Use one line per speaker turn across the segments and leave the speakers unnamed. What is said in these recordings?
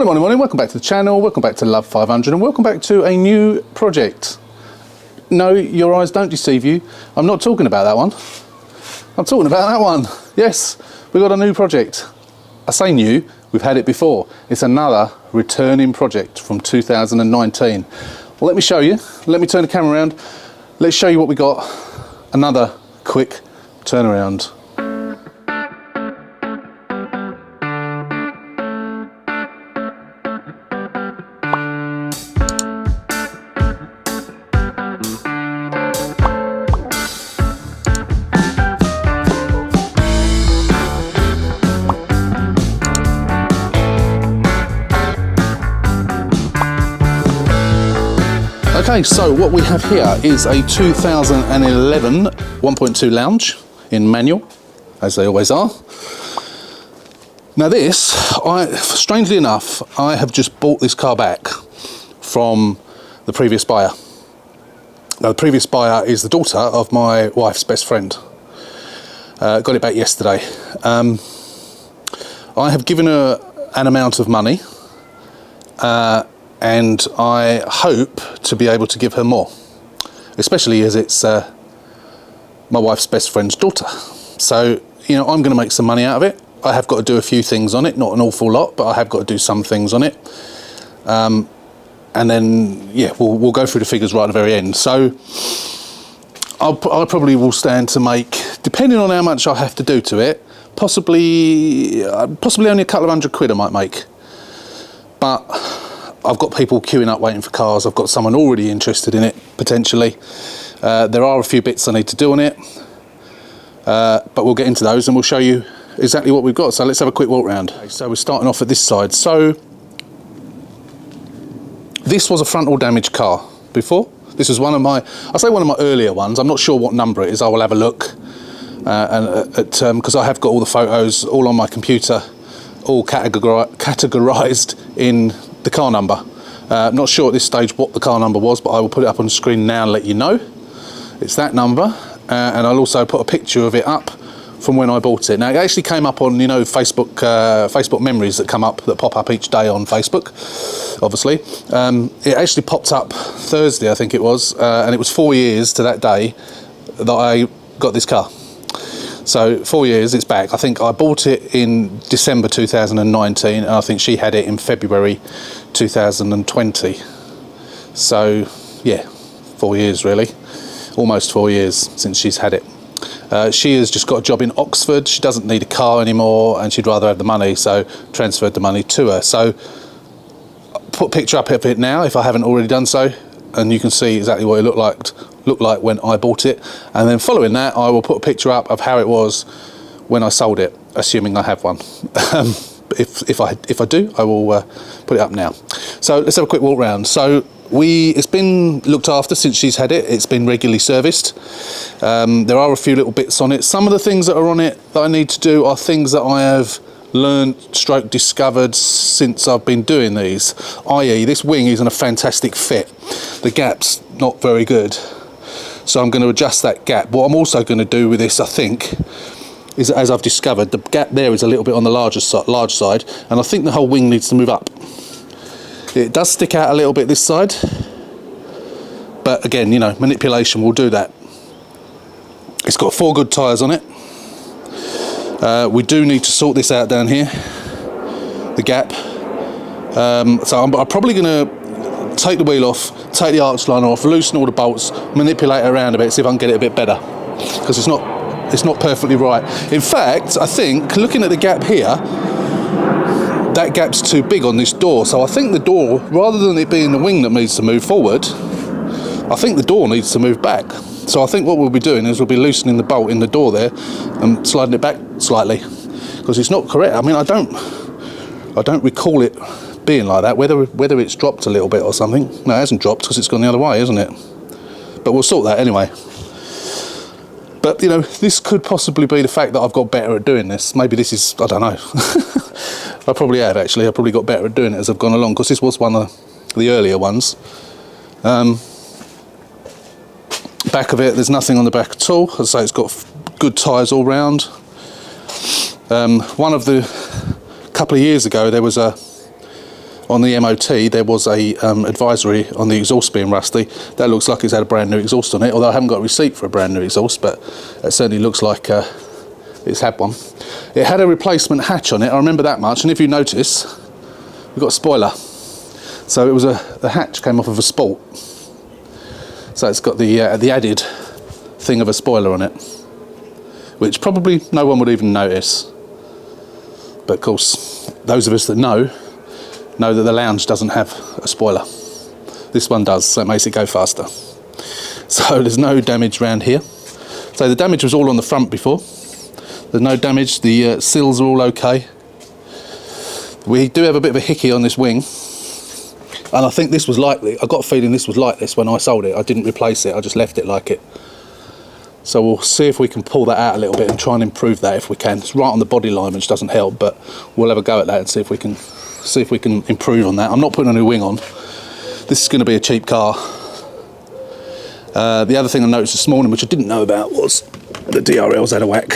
Morning, welcome back to the channel, welcome back to Love 500 and welcome back to a new project. No, your eyes don't deceive you. I'm not talking about that one. I'm talking about that one. Yes, we've got a new project. I say new, we've had it before. It's another returning project from 2019. Well, let me show you. Let me turn the camera around. Let's show you what we got. Another quick turnaround. Okay, so what we have here is a 2011 1.2 Lounge in manual, as they always are. Now this, strangely enough, I have just bought this car back from the previous buyer. Now the previous buyer is the daughter of my wife's best friend. Got it back yesterday. I have given her an amount of money, and I hope to be able to give her more, especially as it's my wife's best friend's daughter. So, you know, I'm going to make some money out of it. I have got to do a few things on it, not an awful lot, but I have got to do some things on it. And then, yeah, we'll go through the figures right at the very end. So I probably will stand to make, depending on how much I have to do to it, possibly only a couple of £100 I might make. But I've got people queuing up waiting for cars. I've got someone already interested in it, potentially. There are a few bits I need to do on it, but we'll get into those and we'll show you exactly what we've got. So let's have a quick walk round. Okay, so we're starting off at this side. So this was a frontal damage car before. This was one of my earlier ones. I'm not sure what number it is. I will have a look, because I have got all the photos all on my computer, all categorized in the car number. Not sure at this stage what the car number was, but I will put it up on the screen now and let you know. It's that number, and I'll also put a picture of it up from when I bought it. Now it actually came up on, you know, Facebook memories that pop up each day on Facebook, obviously. It actually popped up Thursday, I think it was, and it was 4 years to that day that I got this car. So 4 years, it's back. I think I bought it in December 2019, and I think she had it in February 2020. So yeah, 4 years really, almost 4 years since she's had it. She has just got a job in Oxford. She doesn't need a car anymore, and she'd rather have the money, so transferred the money to her. So I'll put a picture up of it now if I haven't already done so, and you can see exactly what it looked like when I bought it. And then following that, I will put a picture up of how it was when I sold it, assuming I have one. If I do, I will put it up now. So let's have a quick walk round. So it's been looked after since she's had it. It's been regularly serviced. There are a few little bits on it. Some of the things that are on it that I need to do are things that I have discovered since I've been doing these, i.e. this wing isn't a fantastic fit. The gap's not very good, so I'm going to adjust that gap. What I'm also going to do with this, I think, is, as I've discovered, the gap there is a little bit on the large side, and I think the whole wing needs to move up. It does stick out a little bit this side, but again, you know, manipulation will do that. It's got 4 good tyres on it. We do need to sort this out down here, the gap. So I'm probably going to take the wheel off, take the arch liner off, loosen all the bolts, manipulate it around a bit, see if I can get it a bit better, because it's not perfectly right. In fact, I think, looking at the gap here, that gap's too big on this door. So I think the door, rather than it being the wing that needs to move forward, I think the door needs to move back. So I think what we'll be doing is we'll be loosening the bolt in the door there and sliding it back slightly, because it's not correct. I mean, I don't recall it being like that. Whether it's dropped a little bit or something. No, it hasn't dropped because it's gone the other way, isn't it? But we'll sort that anyway. But you know, this could possibly be the fact that I've got better at doing this. Maybe this is, I don't know. I probably have actually. I probably got better at doing it as I've gone along, because this was one of the earlier ones. Back of it, there's nothing on the back at all. As I say, it's got good tyres all round. One of the couple of years ago, there was on the MOT there was a advisory on the exhaust being rusty. That looks like it's had a brand new exhaust on it, although I haven't got a receipt for a brand new exhaust, but it certainly looks like it's had one. It had a replacement hatch on it, I remember that much, and if you notice, we've got a spoiler. So it was the hatch came off of a Sport. So it's got the added thing of a spoiler on it, which probably no one would even notice. But of course, those of us that know that the lounge doesn't have a spoiler. This one does, so it makes it go faster. So there's no damage around here. So the damage was all on the front before. There's no damage, the sills are all okay. We do have a bit of a hickey on this wing. And I think this was likely, I got a feeling this was like this when I sold it. I didn't replace it, I just left it like it. So we'll see if we can pull that out a little bit and try and improve that if we can. It's right on the body line, which doesn't help, but we'll have a go at that and see if we can improve on that. I'm not putting a new wing on. This is going to be a cheap car. The other thing I noticed this morning, which I didn't know about, was the DRL's had a whack.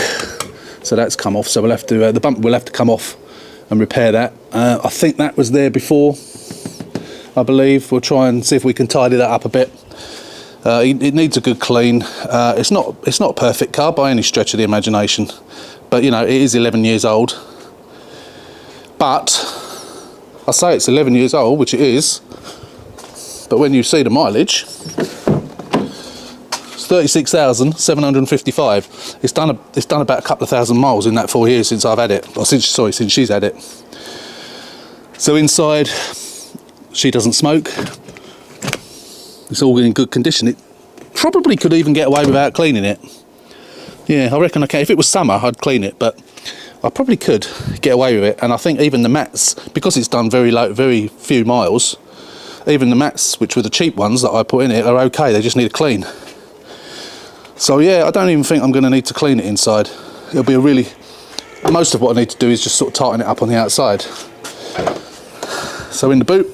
So that's come off, so we'll have to, the bumper will have to come off and repair that. I think that was there before, I believe. We'll try and see if we can tidy that up a bit. It needs a good clean. It's not a perfect car by any stretch of the imagination, but you know, it is 11 years old. But I say it's 11 years old, which it is, but when you see the mileage, it's 36,755. It's done about a couple of thousand miles in that 4 years since I've had it, or since she's had it. So inside, she doesn't smoke. It's all in good condition. It probably could even get away without cleaning it. Yeah, I reckon I can. If it was summer, I'd clean it, but I probably could get away with it. And I think even the mats, because it's done very few miles, even the mats, which were the cheap ones that I put in it, are okay. They just need a clean. So yeah, I don't even think I'm going to need to clean it inside. It'll be most of what I need to do is just sort of tighten it up on the outside. So in the boot,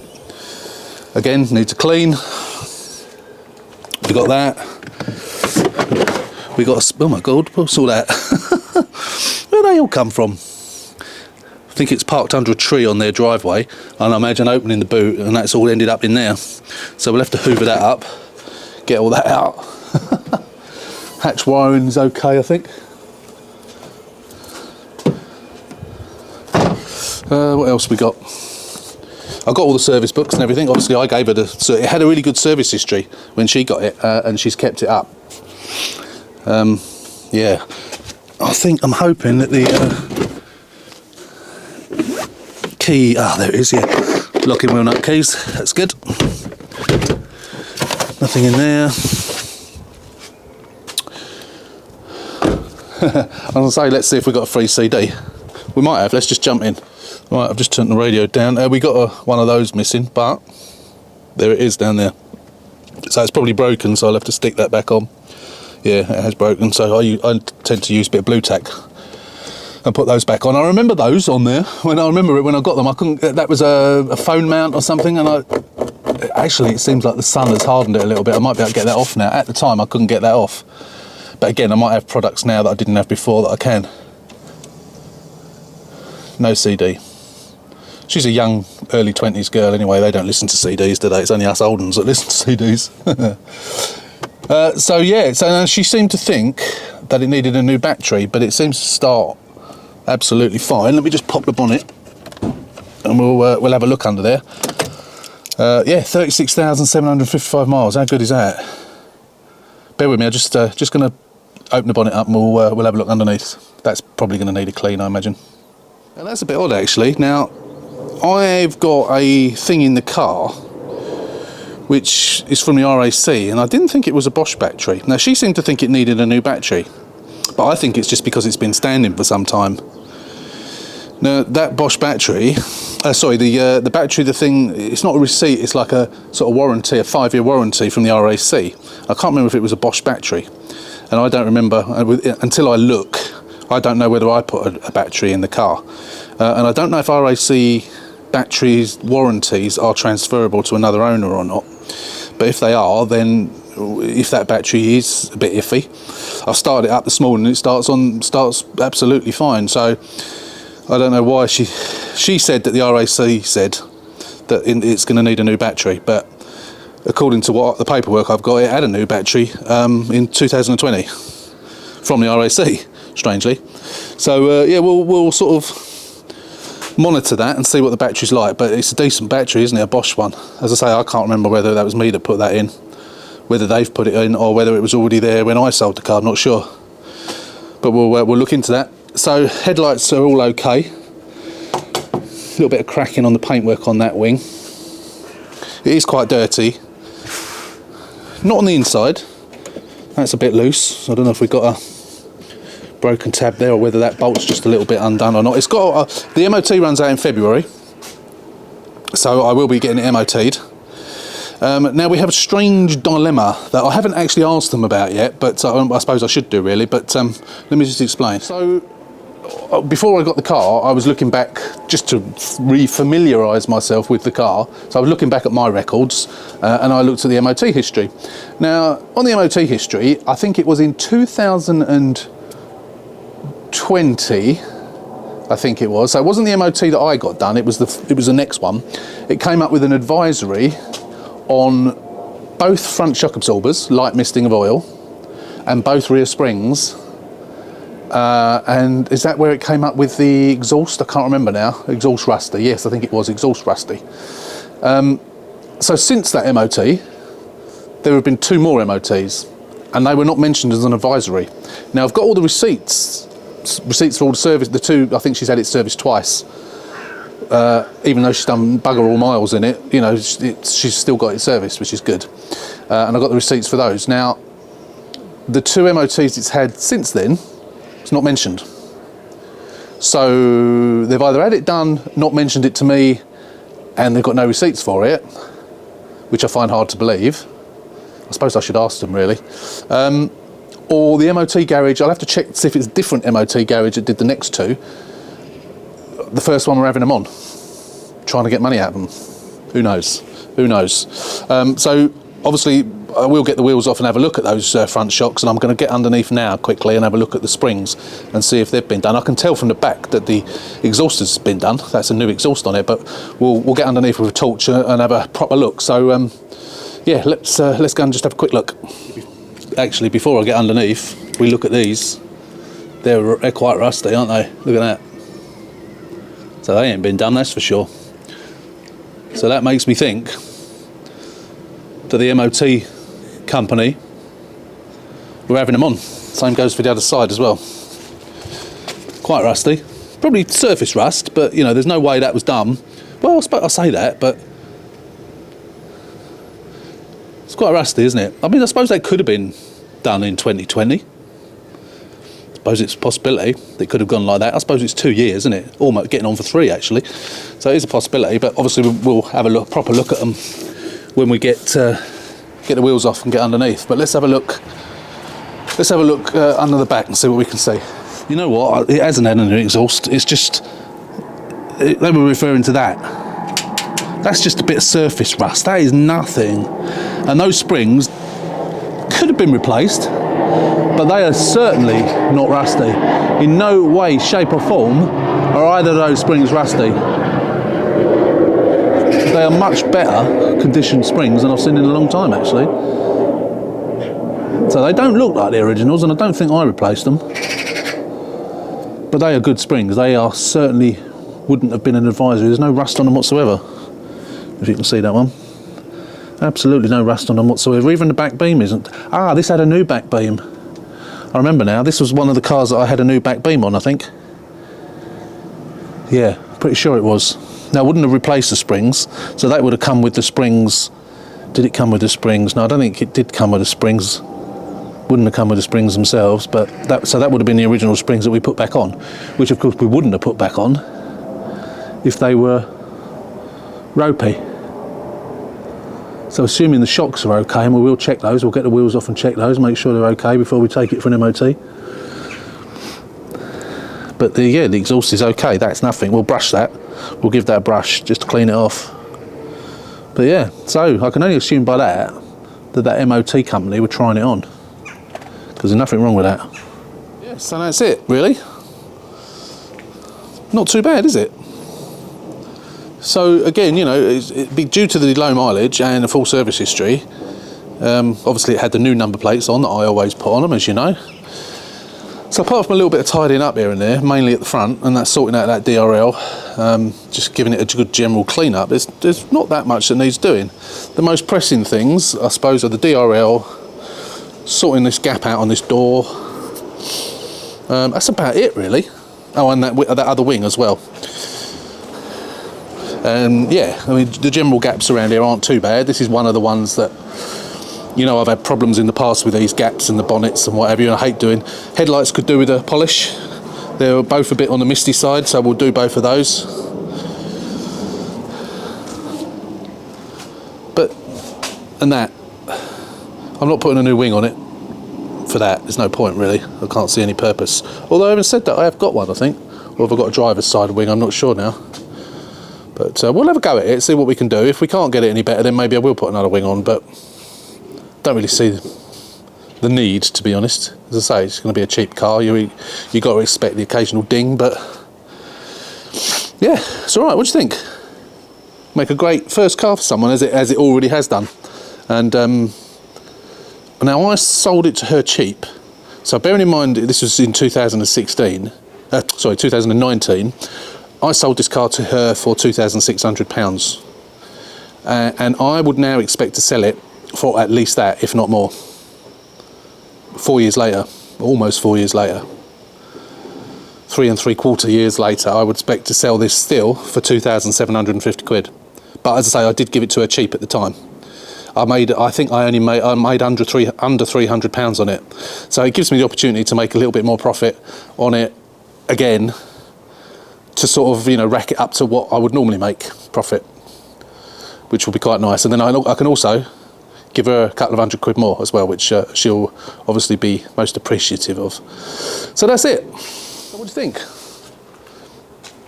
again, needs a clean. We got that. We got oh my god, what's all that? Where they all come from? I think it's parked under a tree on their driveway, and I imagine opening the boot, and that's all ended up in there. So we'll have to hoover that up, get all that out. Hatch wiring is okay, I think. What else we got? I got all the service books and everything. Obviously, I gave her it had a really good service history when she got it, and she's kept it up. Yeah, I'm hoping that the key. There it is. Yeah, locking wheel nut keys. That's good. Nothing in there. I was gonna say, let's see if we got a free CD. We might have. Let's just jump in. Right, I've just turned the radio down. We got one of those missing, but there it is down there. So it's probably broken, so I'll have to stick that back on. Yeah, it has broken, so I tend to use a bit of blue tack and put those back on. I remember those on there. When I got them, I couldn't. That was a phone mount or something, and actually it seems like the sun has hardened it a little bit. I might be able to get that off now. At the time, I couldn't get that off, but again, I might have products now that I didn't have before that I can. No CD. She's a young, early 20s girl anyway. They don't listen to CDs, do they? It's only us old ones that listen to CDs. So yeah, so she seemed to think that it needed a new battery, but it seems to start absolutely fine. Let me just pop the bonnet, and we'll have a look under there. Yeah, 36,755 miles. How good is that? Bear with me. I'm just going to open the bonnet up, and we'll have a look underneath. That's probably going to need a clean, I imagine. And that's a bit odd, actually. Now, I've got a thing in the car which is from the RAC, and I didn't think it was a Bosch battery. Now, she seemed to think it needed a new battery, but I think it's just because it's been standing for some time. Now, that Bosch battery, the battery, the thing, it's not a receipt, it's like a sort of warranty, a 5-year warranty from the RAC. I can't remember if it was a Bosch battery, and I don't remember, until I look, I don't know whether I put a battery in the car. And I don't know if RAC batteries warranties are transferable to another owner or not. But if they are, then if that battery is a bit iffy, I started it up this morning, it starts absolutely fine. So I don't know why she said that the RAC said that it's going to need a new battery. But according to what the paperwork I've got, it had a new battery in 2020 from the RAC, strangely. So yeah, we'll sort of monitor that and see what the battery's like. But it's a decent battery, isn't it? A Bosch one. As I say, I can't remember whether that was me that put that in, whether they've put it in, or whether it was already there when I sold the car. I'm not sure. But we'll look into that. So headlights are all okay. A little bit of cracking on the paintwork on that wing. It is quite dirty. Not on the inside. That's a bit loose. I don't know if we've got a broken tab there or whether that bolt's just a little bit undone or not. It's got the MOT runs out in February, so I will be getting it MOT'd. Now we have a strange dilemma that I haven't actually asked them about yet, but I suppose I should do really, but let me just explain. So before I got the car, I was looking back just to re-familiarise myself with the car. So I was looking back at my records and I looked at the MOT history. Now on the MOT history, I think it was in 2020, I think it was. So it wasn't the MOT that I got done, it was the next one. It came up with an advisory on both front shock absorbers, light misting of oil, and both rear springs. And is that where it came up with the exhaust? I can't remember now. Exhaust rusty. Yes, I think it was exhaust rusty. So since that MOT, there have been 2 more MOTs, and they were not mentioned as an advisory. Now I've got all the receipts for all the service. The 2, I think she's had it serviced twice. Even though she's done bugger all miles in it, you know, she's still got it serviced, which is good. And I've got the receipts for those. Now, the 2 MOTs it's had since then, it's not mentioned. So they've either had it done, not mentioned it to me, and they've got no receipts for it, which I find hard to believe. I suppose I should ask them really. Or the MOT garage, I'll have to check to see if it's a different MOT garage that did the next 2. The first one we're having them on, trying to get money out of them. Who knows? Who knows? So obviously I will get the wheels off and have a look at those front shocks, and I'm going to get underneath now quickly and have a look at the springs and see if they've been done. I can tell from the back that the exhaust has been done. That's a new exhaust on it, but we'll get underneath with a torch and have a proper look. So yeah, let's go and just have a quick look. Actually, before I get underneath, we look at these. They're quite rusty, aren't they? Look at that. So they ain't been done, that's for sure. So that makes me think that the MOT company were having them on. Same goes for the other side as well. Quite rusty. Probably surface rust, but you know, there's no way that was done. Well, I say that, but it's quite rusty, isn't it? I mean, I suppose they could have been done in 2020. I suppose it's a possibility they could have gone like that. I suppose it's 2 years, isn't it? Almost getting on for 3 actually. So it is a possibility, but obviously we'll have a proper look at them when we get the wheels off and get underneath. But let's have a look. Let's have a look under the back and see what we can see. You know what? It hasn't had an exhaust. It's just they were referring to that. That's just a bit of surface rust. That is nothing. And those springs could have been replaced, but they are certainly not rusty. In no way, shape or form are either of those springs rusty. They are much better conditioned springs than I've seen in a long time actually. So they don't look like the originals, and I don't think I replaced them. But they are good springs. They are certainly wouldn't have been an advisory. There's no rust on them whatsoever. If you can see that one. Absolutely no rust on them whatsoever. Even the back beam isn't. Ah, this had a new back beam. I remember now, this was one of the cars that I had a new back beam on, I think. Yeah, pretty sure it was. Now, I wouldn't have replaced the springs, so that would have come with the springs. Did it come with the springs? No, I don't think it did come with the springs. Wouldn't have come with the springs themselves, but that would have been the original springs that we put back on, which of course we wouldn't have put back on if they were ropey. So assuming the shocks are okay, and we will check those, we'll get the wheels off and check those, make sure they're okay before we take it for an MOT. But the exhaust is okay, that's nothing. We'll brush that, we'll give that a brush just to clean it off. But yeah, so I can only assume by that MOT company were trying it on, because there's nothing wrong with that. Yeah, so that's it, really. Not too bad, is it? So again, you know, it'd be due to the low mileage and a full service history. Obviously it had the new number plates on that I always put on them, as you know. So apart from a little bit of tidying up here and there, mainly at the front, and that's sorting out that DRL, just giving it a good general clean up, there's not that much that needs doing. The most pressing things, I suppose, are the DRL, sorting this gap out on this door. That's about it really. Oh, and that other wing as well. Yeah, I mean, the general gaps around here aren't too bad. This is one of the ones that, you know, I've had problems in the past with these gaps and the bonnets and whatever, and I hate doing. Headlights could do with a polish. They're both a bit on the misty side, so we'll do both of those. But, and that, I'm not putting a new wing on it for that. There's no point really. I can't see any purpose. Although having said that, I have got one, I think. Or have I got a driver's side wing? I'm not sure now. But we'll have a go at it, see what we can do. If we can't get it any better, then maybe I will put another wing on, but don't really see the need, to be honest. As I say, it's going to be a cheap car. You got to expect the occasional ding, but yeah, it's all right. What do you think? Make a great first car for someone, as it already has done. And now I sold it to her cheap. So bearing in mind this was in 2019. I sold this car to her for £2,600, and I would now expect to sell it for at least that, if not more. 4 years later, almost 4 years later, 3 3/4 years later, I would expect to sell this still for £2,750. But as I say, I did give it to her cheap at the time. I think I made under £300 on it. So it gives me the opportunity to make a little bit more profit on it again, to sort of, you know, rack it up to what I would normally make profit, which will be quite nice. And then I can also give her a couple of £100 more as well, which she'll obviously be most appreciative of. So that's it. So what do you think?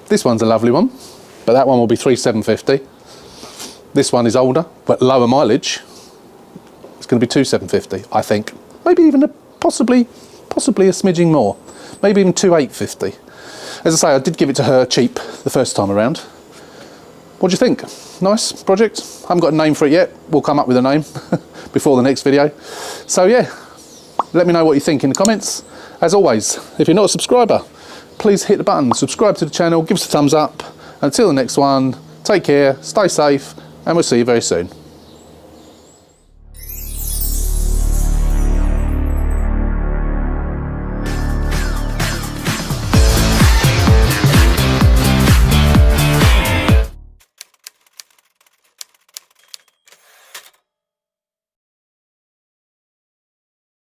This one's a lovely one, but that one will be £3,750. This one is older, but lower mileage. It's going to be £2,750, I think. Maybe even possibly a smidging more. Maybe even £2,850. As I say, I did give it to her cheap the first time around. What do you think? Nice project? I haven't got a name for it yet. We'll come up with a name before the next video. So yeah, let me know what you think in the comments. As always, if you're not a subscriber, please hit the button, subscribe to the channel, give us a thumbs up. Until the next one, take care, stay safe, and we'll see you very soon.